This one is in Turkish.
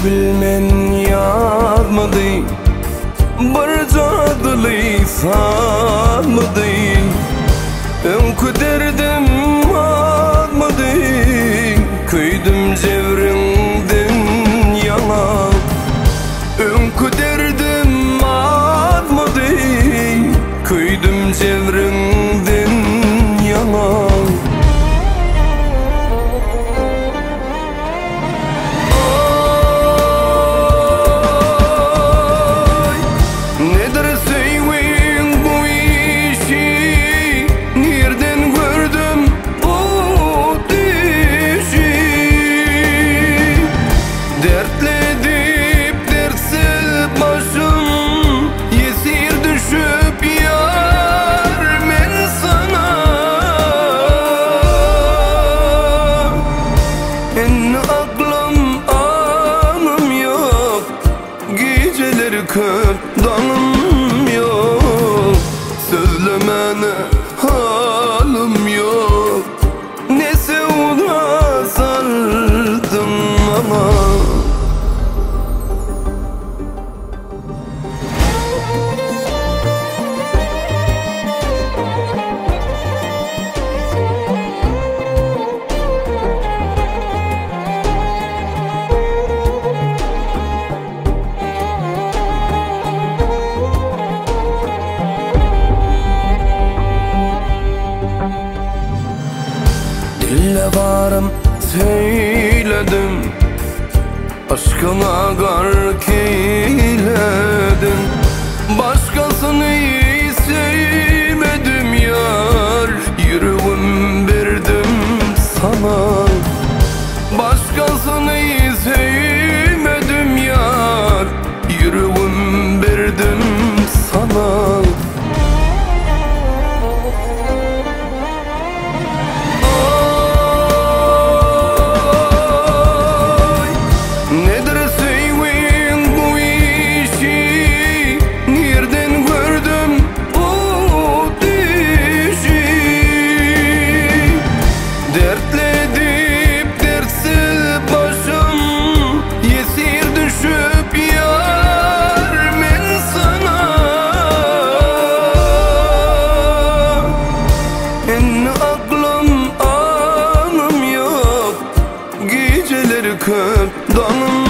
bilmen yazmadı, bir cadılı sanmadı. Önkü derdim azmadı, köydüm cevrinden yana. Önkü derdim azmadı, köydüm cevrinden yana. Köp danım yok, sözlemene halim yok. Ne sevda sardım ama dille varım söyledim, aşkına gark eyledim. Başkasını sevmedim yar, yüreğim verdim sana. Başkasını sevmedim yar, yüreğim verdim sana. Aklım anım yok, geceleri köp danım